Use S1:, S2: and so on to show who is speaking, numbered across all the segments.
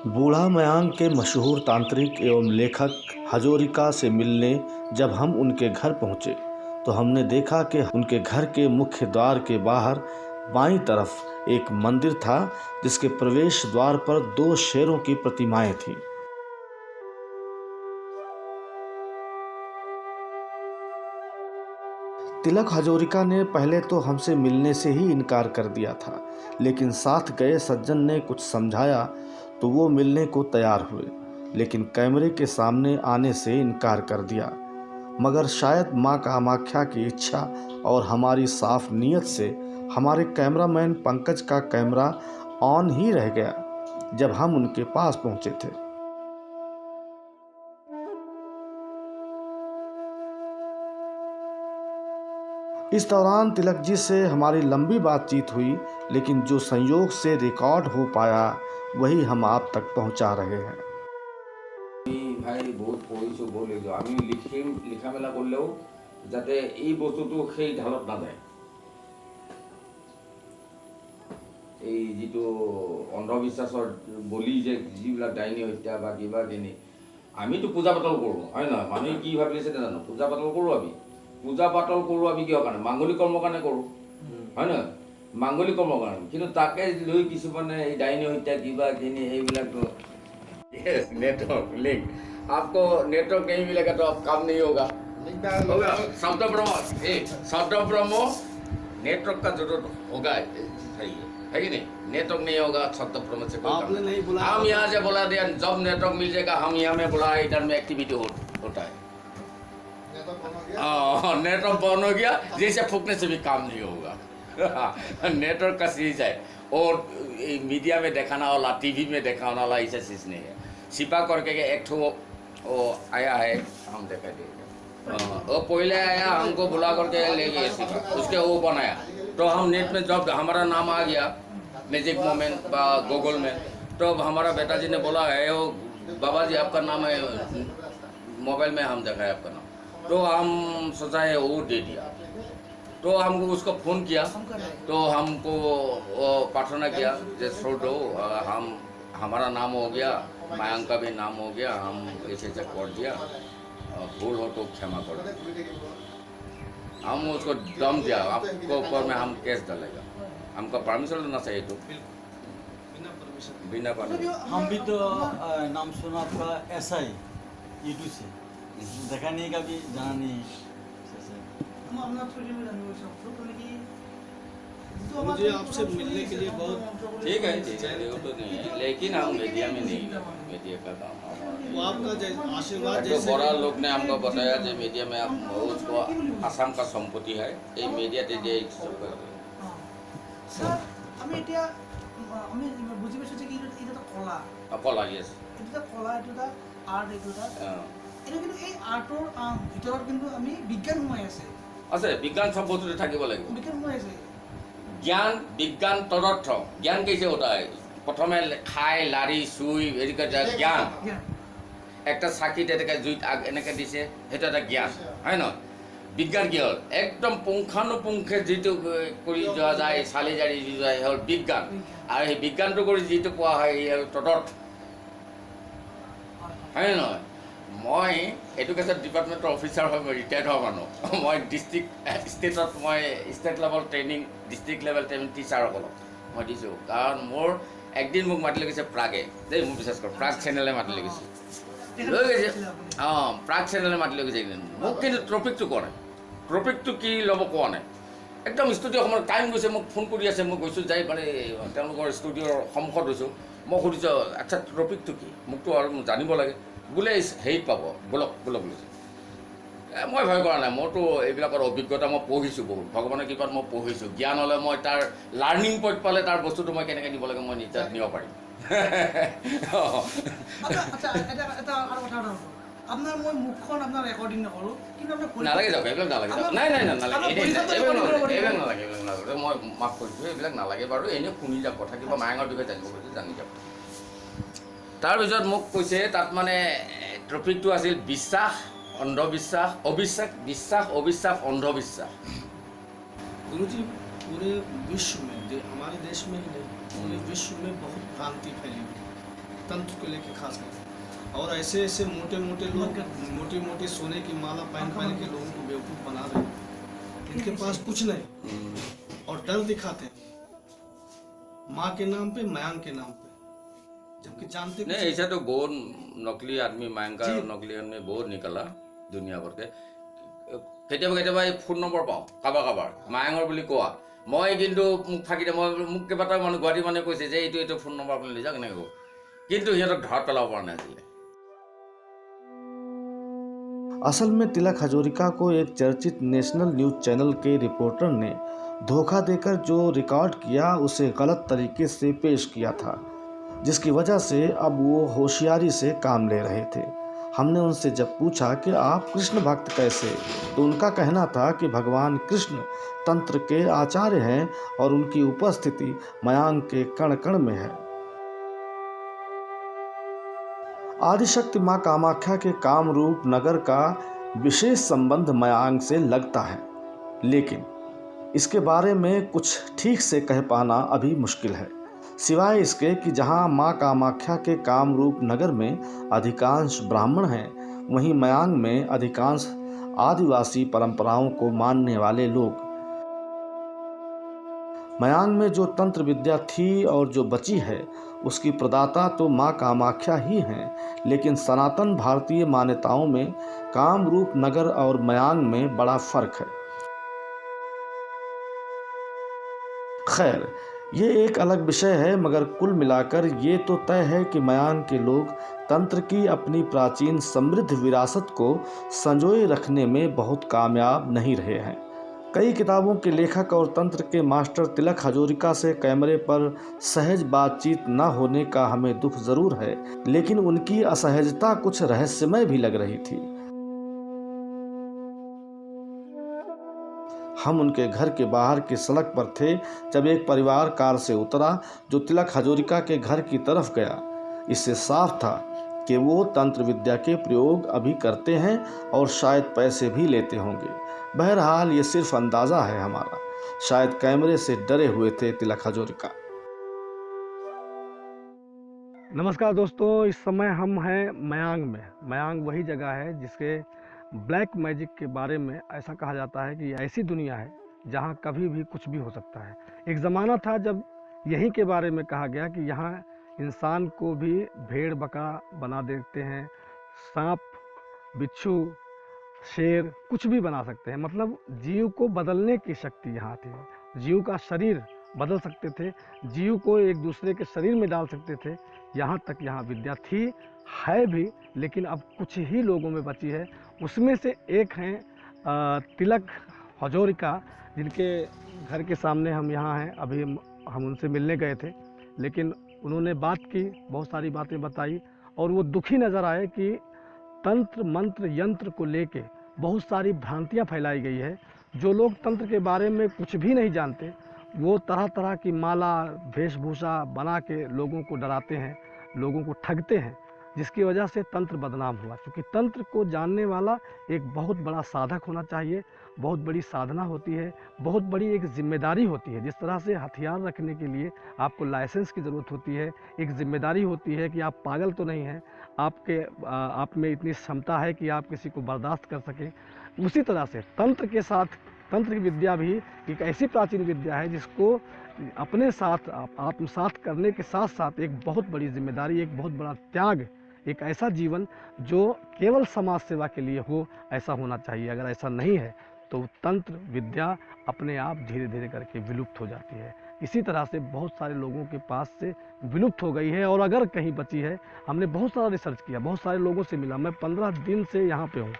S1: बूढ़ा मयांक के मशहूर तांत्रिक एवं लेखक हजोरिका से मिलने जब हम उनके घर पहुंचे तो हमने देखा कि उनके घर के मुख्य द्वार के बाहर बाईं तरफ एक मंदिर था जिसके प्रवेश द्वार पर 2 शेरों की प्रतिमाएं थीं। तिलक हजोरिका ने पहले तो हमसे मिलने से ही इनकार कर दिया था, लेकिन साथ गए सज्जन ने कुछ समझाया तो वो मिलने को तैयार हुए, लेकिन कैमरे के सामने आने से इनकार कर दिया। मगर शायद माँ कामाख्या की इच्छा और हमारी साफ नीयत से हमारे कैमरामैन पंकज का कैमरा ऑन ही रह गया जब हम उनके पास पहुँचे थे। इस दौरान तिलक जी से हमारी लंबी बातचीत हुई, लेकिन जो संयोग से रिकॉर्ड हो पाया वही हम आप तक पहुंचा रहे हैं।
S2: ভাই বহুত পঢ়িছোঁ বহুত লিখিছোঁ আমি লিখা মেলা কৰিলেও যাতে এই বস্তুটো সেই ঢালত নাযায়। এই যিটো অন্ধবিশ্বাসৰ বলি যে যিবিলাক ডাইনী হত্যা বা কিবা কিনি আমিতো পূজা পাতল কৰোঁ হয় নহয়, মানুহে কি ভাবি আছে নাজানো। পূজা পাতল কৰোঁ আমি কিহৰ কাৰণে? মাংগলিক কৰ্মৰ কাৰণে কৰোঁ হয় নহয়, মাংগলিক কৰ্মৰ কাৰণে। কিন্তু তাকে লৈ কিছুমানে এই ডাইনী হত্যা কিবা কিনি এইবিলাকতো नेटवर्क लिंक आपको नेटवर्क नहीं मिलेगा तो आप काम नहीं होगा। शब्द ब्रह्म नेटवर्क का जरूरत होगा है कि नहीं? नेटवर्क नहीं होगा शब्द ब्रह्म से कोई नहीं बोला। हम यहाँ से बोला दिया जब नेटवर्क मिल जाएगा हम यहाँ में बोला इधर में एक्टिविटी होता है। नेटवर्क बंद हो गया जैसे फूकने से भी काम नहीं होगा। नेटवर्क का चीज है और मीडिया में दिखाना वाला टीवी में दिखाना वाला ऐसा चीज़ नहीं है। छिपा करके एक ठो वो आया है हम देखा देंगे वो पहले आया हमको बुला करके ले गए छिपा उसके वो बनाया तो हम नेट में जब हमारा नाम आ गया मैजिक मोमेंट बा गूगल में तो हमारा बेटा जी ने बोला है वो बाबा जी आपका नाम है मोबाइल में हम देखा है आपका नाम तो हम सोचा है वो दे दिया तो हमको उसको फ़ोन किया तो हमको प्रार्थना किया जैसे छोड़ दो हम हमारा नाम हो गया मयांक का भी नाम हो गया हम ऐसे कर दिया भूल हो तो क्षमा कर हम उसको दम दिया आपको ऊपर में हम केस डालेगा हमको परमिशन लेना चाहिए तो बिना परमिशन
S3: हम भी तो नाम सुना आपका ऐसा ही यूट्यूब से देखा नहीं कभी जाना नहीं
S4: मुझे आपसे मिलने के लिए बहुत
S2: ठीक है वो तो नहीं है लेकिन हम मीडिया में नहीं मीडिया का काम
S4: आपका आशीर्वाद
S2: तो बड़ा लोग ने हमको बताया जो मीडिया में आप उसको आसाम का संपत्ति है ये मीडिया दे दिया कला यस আছে বিজ্ঞান সব বস্তুতে থাকিব লাগিব ज्ञान विज्ञान तदर्थ ज्ञान कैसे होता है प्रथम खाई लारी चुई ज्ञान एक चाकी जुईत आग एने दिसे ज्ञान है न विज्ञान की हल एकदम पुंखानुपुंखे जी जा जाए चाली जारी जाए हल विज्ञान और विज्ञान जी तदर्थ है न मैं एडुकेशन डिपार्टमेंटर अफिसार है मैं रिटायर्ड हुआ मानुह मैं डिस्ट्रिक्ट स्टेटत मैं state level training district level training टीचारসকলক मैं दिसो कारण मोर एक दिन মোক माति लगे प्रागे दे মোক विशेष कर प्राग चैनल माति लगे गए प्राग चैनल माति लगे एक दिन মোক कि ट्रपिक तो कौन ट्रपिक तो कि लब क्या ना एकदम स्टूडियो समय टाइम गई मैं फोन कर मैं गई जाए मैं स्टूडियोर सम्मुखत गई मैं सुधिस अच्छा ट्रपिक तो कि मोक तो जान लगे बोले हेरित पाब बोलक बोलक बुलिছে मैं भय কৰা নাই मोरतो এইবিলাকৰ অভিজ্ঞতা মই পঢ়িছোঁ বহুত ভগৱানৰ কৃপাত মই পঢ়িছোঁ জ্ঞান হ'লে মই তাৰ লাৰ্ণিং পইণ্ট পালে তাৰ বস্তুটো মই কেনেকৈ দিব লাগে মই নিজে নিব পাৰিম
S4: আপনার মই মুখখন আপনার রেকর্ডিং নকৰো কিন্তু আপনি
S2: নালাগে যাওক এইবিলাক নালাগে নাই নাই নালাগে এইবিলাক নালাগে মই মাফ কৰিছোঁ এইবিলাক নালাগে বাৰু এনে শুনি যাওক কথা কিবা মায়াঙৰ বিষয়ে জানিব খুজিছে জানি যাওক তাৰপিছত মোক কৈছে তাত মানে টপিকটো আছিল বিশ্বাস অন্ধবিশ্বাস অবিশ্বাস বিশ্বাস অবিশ্বাস অন্ধবিশ্বাস
S4: गुरुजी पूरे विश्व में हमारे देश में ही नहीं, पूरे विश्व में बहुत भ्रांति फैली हुई है तंत्र को लेकर खास कर। और ऐसे ऐसे मोटे मोटे लोग मोटी मोटी सोने की माला पहन के लोगों को बेवकूफ़ बना रहे हैं। इनके पास कुछ नहीं और डर दिखाते हैं माँ के नाम पे, मयांक के नाम पे, जबकि जानते
S2: नहीं
S4: कुछ
S2: ऐसा तो बहुत नकली आदमी मयंक का नकली आदमी बहुत निकला दुनिया भर के केতিয়াबा केতিয়াबा এই ফোন নম্বৰ পাওঁ কাৰোবাৰ মায়ঙৰ বুলি কোৱা মই কিন্তু মোক ফাঁকি দিয়ে মোক কেইবাটাও মানুহ গুৱাহাটী মানুহে কৈছে যে এইটো ফোন নম্বৰ আপুনি লৈ যাওক এনেকৈ ক'ব কিন্তু সিহঁতক ধৰা পেলাব পৰা নাছিলে।
S1: असल में तिलक हजारिका को एक चर्चित नेशनल न्यूज़ चैनल के रिपोर्टर ने धोखा देकर जो रिकॉर्ड किया उसे गलत तरीके से पेश किया था, जिसकी वजह से अब वो होशियारी से काम ले रहे थे। हमने उनसे जब पूछा कि आप कृष्ण भक्त कैसे, तो उनका कहना था कि भगवान कृष्ण तंत्र के आचार्य हैं और उनकी उपस्थिति मयांक के कण कण में है। आदिशक्ति माँ कामाख्या के कामरूप नगर का विशेष संबंध मयांक से लगता है, लेकिन इसके बारे में कुछ ठीक से कह पाना अभी मुश्किल है, सिवाय इसके कि जहाँ माँ कामाख्या के कामरूप नगर में अधिकांश ब्राह्मण हैं, वहीं मयांक में अधिकांश आदिवासी परंपराओं को मानने वाले लोग। मयांक में जो तंत्र विद्या थी और जो बची है उसकी प्रदाता तो माँ कामाख्या ही हैं, लेकिन सनातन भारतीय मान्यताओं में कामरूप नगर और मयांक में बड़ा फर्क है। खैर ये एक अलग विषय है, मगर कुल मिलाकर ये तो तय है कि मयांक के लोग तंत्र की अपनी प्राचीन समृद्ध विरासत को संजोए रखने में बहुत कामयाब नहीं रहे हैं। कई किताबों के लेखक और तंत्र के मास्टर तिलक हजारिका से कैमरे पर सहज बातचीत न होने का हमें दुख ज़रूर है, लेकिन उनकी असहजता कुछ रहस्यमय भी लग रही थी। हम उनके घर के बाहर की सड़क पर थे जब एक परिवार कार से उतरा जो तिलक हजारिका के घर की तरफ गया। इससे साफ था कि वो तंत्र विद्या के प्रयोग अभी करते हैं और शायद पैसे भी लेते होंगे। बहरहाल ये सिर्फ अंदाज़ा है हमारा, शायद कैमरे से डरे हुए थे तिलक हजारिका। नमस्कार दोस्तों, इस समय हम हैं मयांक में। मयांक वही जगह है जिसके ब्लैक मैजिक के बारे में ऐसा कहा जाता है कि ऐसी दुनिया है जहाँ कभी भी कुछ भी हो सकता है। एक ज़माना था जब यहीं के बारे में कहा गया कि यहाँ इंसान को भी भेड़ बकरा बना देते हैं, सांप बिच्छू शेर कुछ भी बना सकते हैं। मतलब जीव को बदलने की शक्ति यहाँ थी। जीव का शरीर बदल सकते थे, जीव को एक दूसरे के शरीर में डाल सकते थे। यहाँ तक यहाँ विद्या थी, है भी, लेकिन अब कुछ ही लोगों में बची है। उसमें से एक हैं तिलक हजारिका, जिनके घर के सामने हम यहाँ हैं। अभी हम उनसे मिलने गए थे, लेकिन उन्होंने बात की, बहुत सारी बातें बताई और वो दुखी नज़र आए कि तंत्र मंत्र यंत्र को लेके बहुत सारी भ्रांतियाँ फैलाई गई है। जो लोग तंत्र के बारे में कुछ भी नहीं जानते वो तरह तरह की माला वेशभूषा बना के लोगों को डराते हैं, लोगों को ठगते हैं, जिसकी वजह से तंत्र बदनाम हुआ। क्योंकि तंत्र को जानने वाला एक बहुत बड़ा साधक होना चाहिए, बहुत बड़ी साधना होती है, बहुत बड़ी एक जिम्मेदारी होती है। जिस तरह से हथियार रखने के लिए आपको लाइसेंस की ज़रूरत होती है, एक जिम्मेदारी होती है कि आप पागल तो नहीं हैं, आप में इतनी क्षमता है कि आप किसी को बर्दाश्त कर सकें। उसी तरह से तंत्र के साथ तंत्र की विद्या भी एक ऐसी प्राचीन विद्या है जिसको अपने साथ आत्मसात करने के साथ साथ एक बहुत बड़ी जिम्मेदारी, एक बहुत बड़ा त्याग, एक ऐसा जीवन जो केवल समाज सेवा के लिए हो, ऐसा होना चाहिए। अगर ऐसा नहीं है तो तंत्र विद्या अपने आप धीरे धीरे करके विलुप्त हो जाती है। इसी तरह से बहुत सारे लोगों के पास से विलुप्त हो गई है और अगर कहीं बची है, हमने बहुत सारा रिसर्च किया, बहुत सारे लोगों से मिला। मैं 15 दिन से यहाँ पे हूँ।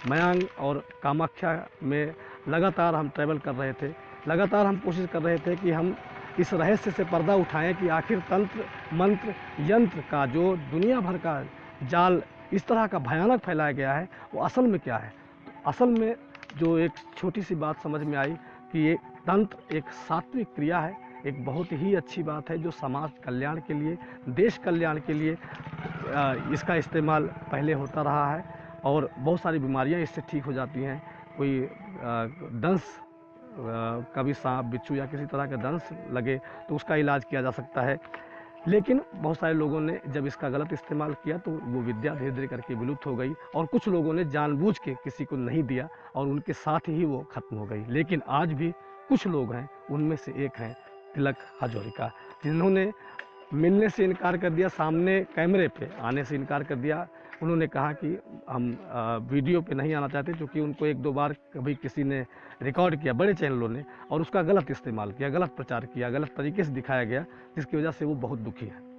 S1: मयांक और कामाख्या में लगातार हम ट्रैवल कर रहे थे, लगातार हम कोशिश कर रहे थे कि हम इस रहस्य से पर्दा उठाएं कि आखिर तंत्र मंत्र यंत्र का जो दुनिया भर का जाल इस तरह का भयानक फैलाया गया है वो असल में क्या है। तो असल में जो एक छोटी सी बात समझ में आई कि ये तंत्र एक सात्विक क्रिया है, एक बहुत ही अच्छी बात है जो समाज कल्याण के लिए, देश कल्याण के लिए इसका इस्तेमाल पहले होता रहा है और बहुत सारी बीमारियां इससे ठीक हो जाती हैं। कोई दंश
S5: कभी सांप बिच्छू या किसी तरह का दंश लगे तो उसका इलाज किया जा सकता है। लेकिन बहुत सारे लोगों ने जब इसका गलत इस्तेमाल किया तो वो विद्या धीरे धीरे करके विलुप्त हो गई, और कुछ लोगों ने जानबूझ के किसी को नहीं दिया और उनके साथ ही वो खत्म हो गई। लेकिन आज भी कुछ लोग हैं, उनमें से एक हैं तिलक हजारिका, जिन्होंने मिलने से इनकार कर दिया, सामने कैमरे पे आने से इनकार कर दिया। उन्होंने कहा कि हम वीडियो पे नहीं आना चाहते, क्योंकि उनको एक दो बार कभी किसी ने रिकॉर्ड किया, बड़े चैनलों ने, और उसका गलत इस्तेमाल किया, गलत प्रचार किया, गलत तरीके से दिखाया गया, जिसकी वजह से वो बहुत दुखी है।